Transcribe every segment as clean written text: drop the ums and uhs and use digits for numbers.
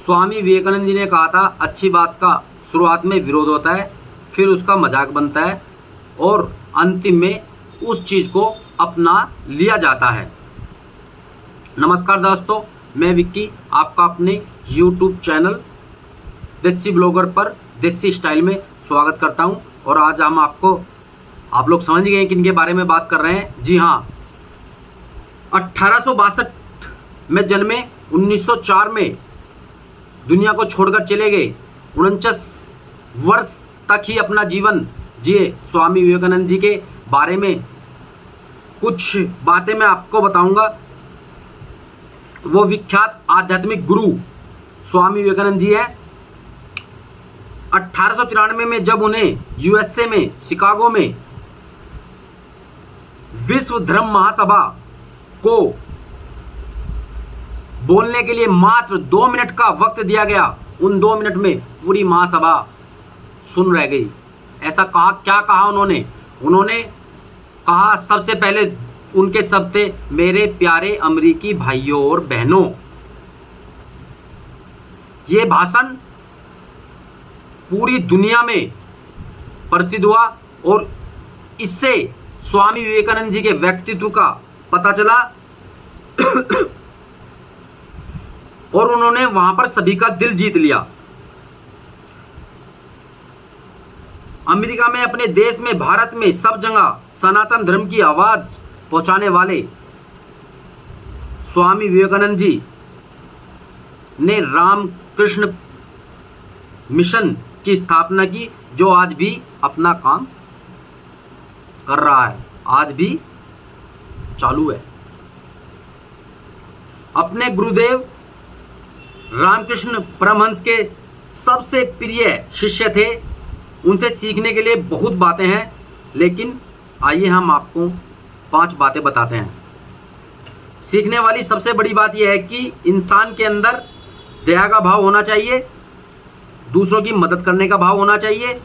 स्वामी विवेकानंद जी ने कहा था, अच्छी बात का शुरुआत में विरोध होता है, फिर उसका मजाक बनता है और अंतिम में उस चीज़ को अपना लिया जाता है। नमस्कार दोस्तों, मैं विक्की आपका अपने YouTube चैनल देसी ब्लॉगर पर देसी स्टाइल में स्वागत करता हूं। और आज हम आप लोग समझ गए हैं किन के बारे में बात कर रहे हैं। जी हाँ, 1862 में जन्मे, 1904 में दुनिया को छोड़कर चले गए, 49 वर्ष तक ही अपना जीवन जिए स्वामी विवेकानंद जी के बारे में कुछ बातें मैं आपको बताऊंगा। वो विख्यात आध्यात्मिक गुरु स्वामी विवेकानंद जी हैं। 1893 में जब उन्हें यूएसए में शिकागो में विश्व धर्म महासभा को बोलने के लिए मात्र 2 मिनट का वक्त दिया गया, उन 2 मिनट में पूरी महासभा सुन रह गई। ऐसा क्या कहा उन्होंने कहा, सबसे पहले उनके शब्द थे, मेरे प्यारे अमेरिकी भाइयों और बहनों। ये भाषण पूरी दुनिया में प्रसिद्ध हुआ और इससे स्वामी विवेकानंद जी के व्यक्तित्व का पता चला और उन्होंने वहां पर सभी का दिल जीत लिया। अमेरिका में, अपने देश में, भारत में, सब जगह सनातन धर्म की आवाज पहुंचाने वाले स्वामी विवेकानंद जी ने रामकृष्ण मिशन की स्थापना की, जो आज भी अपना काम कर रहा है, आज भी चालू है। अपने गुरुदेव रामकृष्ण परमहंस के सबसे प्रिय शिष्य थे। उनसे सीखने के लिए बहुत बातें हैं, लेकिन आइए हम आपको 5 बातें बताते हैं। सीखने वाली सबसे बड़ी बात यह है कि इंसान के अंदर दया का भाव होना चाहिए, दूसरों की मदद करने का भाव होना चाहिए।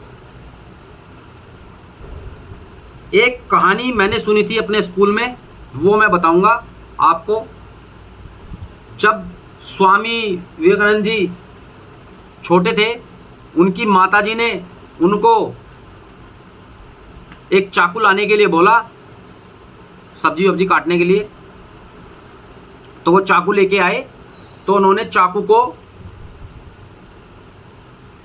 एक कहानी मैंने सुनी थी अपने स्कूल में, वो मैं बताऊंगा आपको। जब स्वामी विवेकानंद जी छोटे थे, उनकी माताजी ने उनको एक चाकू लाने के लिए बोला, सब्जी वब्जी काटने के लिए। तो वो चाकू लेके आए, तो उन्होंने चाकू को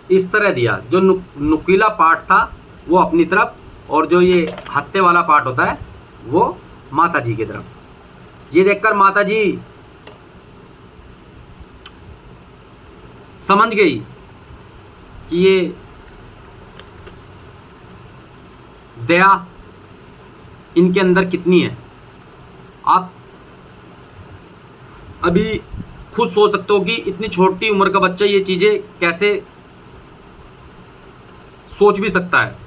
इस तरह दिया, जो नुकीला पार्ट था वो अपनी तरफ और जो ये हत्थे वाला पार्ट होता है वो माताजी की तरफ। ये देखकर माताजी समझ गई कि ये दया इनके अंदर कितनी है। आप अभी खुद सोच सकते हो कि इतनी छोटी उम्र का बच्चा ये चीज़ें कैसे सोच भी सकता है।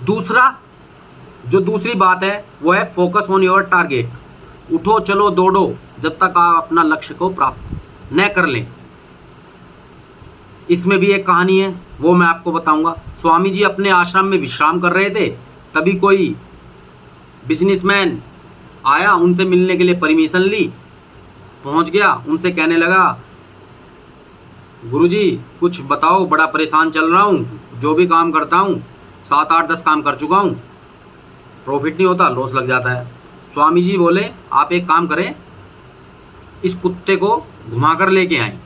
दूसरी बात है वो है फोकस ऑन योर टारगेट। उठो चलो दौड़ो जब तक आप अपना लक्ष्य को प्राप्त न कर लें। इसमें भी एक कहानी है, वो मैं आपको बताऊंगा। स्वामी जी अपने आश्रम में विश्राम कर रहे थे, तभी कोई बिजनेसमैन आया, उनसे मिलने के लिए परमिशन ली, पहुंच गया, उनसे कहने लगा, गुरुजी कुछ बताओ, बड़ा परेशान चल रहा हूँ, जो भी काम करता हूँ 7, 8, 10 काम कर चुका हूँ, प्रॉफिट नहीं होता, लॉस लग जाता है। स्वामी जी बोले, आप एक काम करें, इस कुत्ते को घुमाकर लेके आए।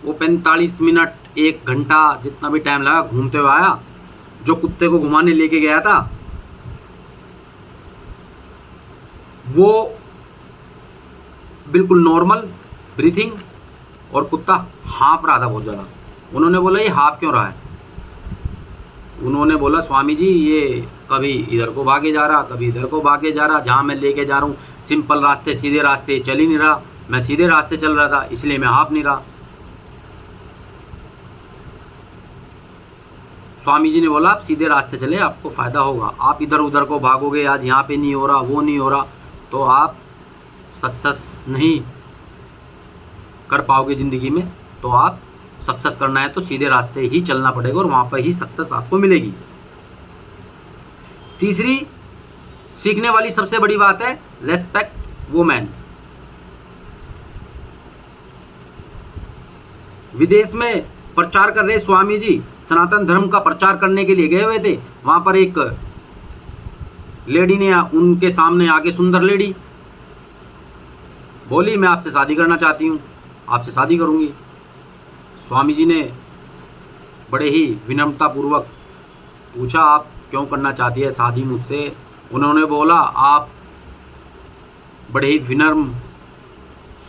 वो 45 मिनट, 1 घंटा, जितना भी टाइम लगा, घूमते हुए आया। जो कुत्ते को घुमाने लेके गया था वो बिल्कुल नॉर्मल ब्रीथिंग, और कुत्ता हाँफ रहा था बहुत ज़्यादा। उन्होंने बोला, ये हाँफ क्यों रहा है? उन्होंने बोला, स्वामी जी ये कभी इधर को भागे जा रहा, कभी इधर को भागे जा रहा, जहाँ मैं लेके जा रहा हूँ सिंपल रास्ते, सीधे रास्ते चल ही नहीं रहा, मैं सीधे रास्ते चल रहा था, इसलिए मैं हाँफ नहीं रहा। स्वामी जी ने बोला, आप सीधे रास्ते चले, आपको फ़ायदा होगा। आप इधर उधर को भागोगे, आज यहाँ पे नहीं हो रहा, वो नहीं हो रहा, तो आप सक्सेस नहीं कर पाओगे ज़िंदगी में। तो आप सक्सेस करना है तो सीधे रास्ते ही चलना पड़ेगा और वहाँ पर ही सक्सेस आपको मिलेगी। तीसरी सीखने वाली सबसे बड़ी बात है, रेस्पेक्ट वुमेन। विदेश में प्रचार कर रहे स्वामी जी सनातन धर्म का प्रचार करने के लिए गए हुए थे। वहाँ पर एक लेडी ने उनके सामने आके, सुंदर लेडी बोली, मैं आपसे शादी करना चाहती हूँ, आपसे शादी करूँगी। स्वामी जी ने बड़े ही विनम्रतापूर्वक पूछा, आप क्यों करना चाहती है शादी मुझसे? उन्होंने बोला, आप बड़े ही विनम्र,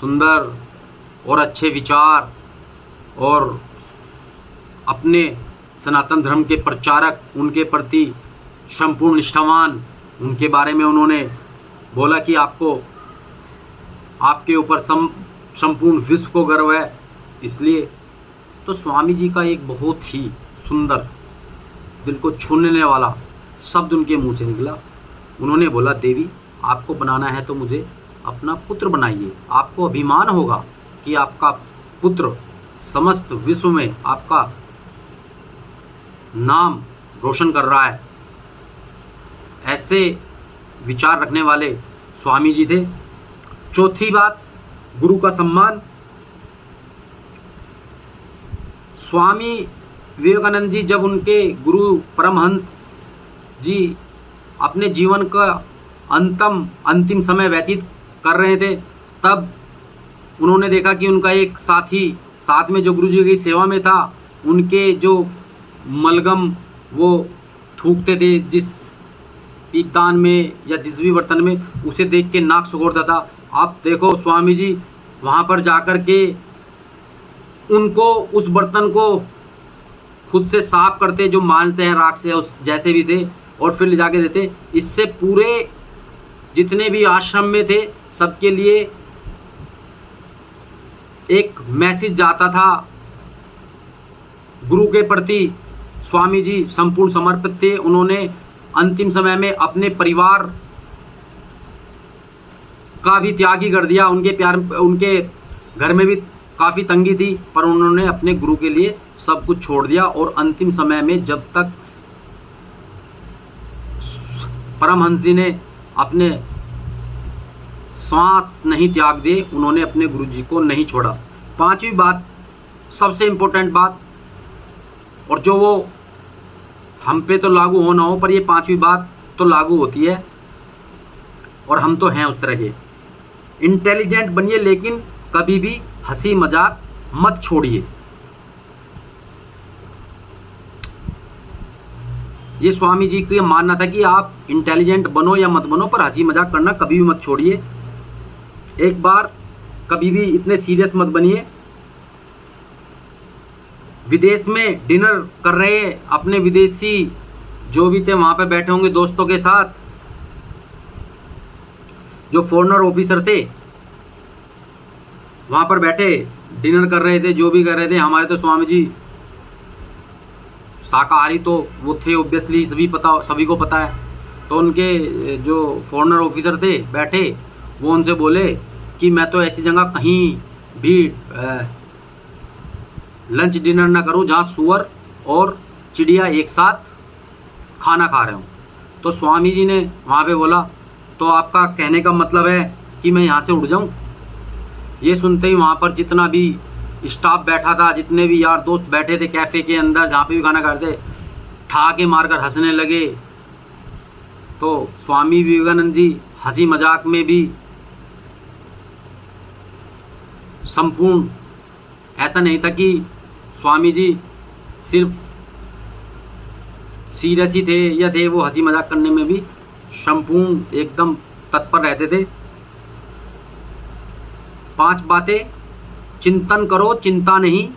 सुंदर और अच्छे विचार और अपने सनातन धर्म के प्रचारक, उनके प्रति संपूर्ण निष्ठावान, उनके बारे में उन्होंने बोला कि आपको, आपके ऊपर संपूर्ण विश्व को गर्व है। इसलिए तो स्वामी जी का एक बहुत ही सुंदर, दिल को छूने वाला शब्द उनके मुंह से निकला। उन्होंने बोला, देवी आपको बनाना है तो मुझे अपना पुत्र बनाइए। आपको अभिमान होगा कि आपका पुत्र समस्त विश्व में आपका नाम रोशन कर रहा है। ऐसे विचार रखने वाले स्वामी जी थे। चौथी बात, गुरु का सम्मान। स्वामी विवेकानंद जी जब उनके गुरु परमहंस जी अपने जीवन का अंतिम समय व्यतीत कर रहे थे, तब उन्होंने देखा कि उनका एक साथी साथ में जो गुरु जी की सेवा में था, उनके जो मलगम वो थूकते थे जिस पीपदान में या जिस भी बर्तन में, उसे देख के नाक सिकोड़ता था। आप देखो स्वामी जी वहाँ पर जाकर के उनको, उस बर्तन को खुद से साफ करते, जो मांजते हैं राख से, उस जैसे भी थे, और फिर ले जाके देते। इससे पूरे जितने भी आश्रम में थे सबके लिए एक मैसेज जाता था। गुरु के प्रति स्वामी जी संपूर्ण समर्पित थे। उन्होंने अंतिम समय में अपने परिवार का भी त्याग ही कर दिया। उनके घर में भी काफ़ी तंगी थी, पर उन्होंने अपने गुरु के लिए सब कुछ छोड़ दिया। और अंतिम समय में जब तक परमहंस जी ने अपने श्वास नहीं त्याग दिए, उन्होंने अपने गुरु जी को नहीं छोड़ा। पांचवी बात, सबसे इम्पोर्टेंट बात, और जो वो हम पे तो लागू हो ना हो, पर ये पांचवी बात तो लागू होती है, और हम तो हैं उस तरह के। इंटेलिजेंट बनिए, लेकिन कभी भी हंसी मजाक मत छोड़िए। ये स्वामी जी का मानना था कि आप इंटेलिजेंट बनो या मत बनो, पर हंसी मजाक करना कभी भी मत छोड़िए। एक बार कभी भी इतने सीरियस मत बनिए। विदेश में डिनर कर रहे अपने विदेशी जो भी थे, वहाँ पे बैठे होंगे दोस्तों के साथ, जो फॉरेनर ऑफिसर थे वहाँ पर बैठे डिनर कर रहे थे, जो भी कर रहे थे। हमारे तो स्वामी जी शाकाहारी तो वो थे, ऑब्वियसली सभी को पता है। तो उनके जो फॉरेनर ऑफिसर थे बैठे, वो उनसे बोले कि मैं तो ऐसी जगह कहीं भी लंच डिनर ना करूं जहां सुअर और चिड़िया एक साथ खाना खा रहे हों। तो स्वामी जी ने वहाँ पे बोला, तो आपका कहने का मतलब है कि मैं यहाँ से उड़ जाऊँ? ये सुनते ही वहाँ पर जितना भी स्टाफ बैठा था, जितने भी यार दोस्त बैठे थे कैफ़े के अंदर जहाँ पे भी खाना खाते, ठहाके मारकर हंसने लगे। तो स्वामी विवेकानंद जी हंसी मजाक में भी संपूर्ण, ऐसा नहीं था कि स्वामी जी सिर्फ सीरियस ही थे या थे, वो हंसी मजाक करने में भी संपूर्ण एकदम तत्पर रहते थे। 5 बातें, चिंतन करो, चिंता नहीं।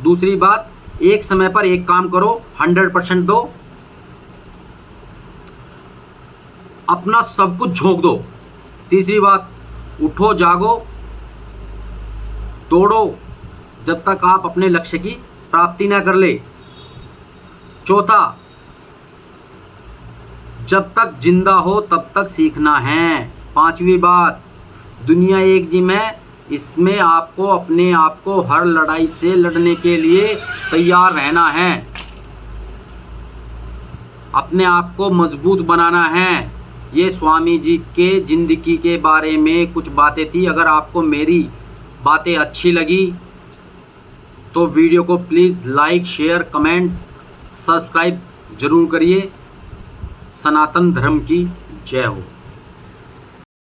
दूसरी बात, एक समय पर एक काम करो, 100% दो, अपना सब कुछ झोंक दो। तीसरी बात, उठो जागो दौड़ो जब तक आप अपने लक्ष्य की प्राप्ति ना कर ले। चौथा, जब तक जिंदा हो तब तक सीखना है। 5वीं बात, दुनिया एक जिम है, इसमें आपको अपने आप को हर लड़ाई से लड़ने के लिए तैयार रहना है, अपने आप को मजबूत बनाना है। ये स्वामी जी के ज़िंदगी के बारे में कुछ बातें थी। अगर आपको मेरी बातें अच्छी लगी तो वीडियो को please like, share, comment, subscribe जरूर करिए। सनातन धर्म की जय हो।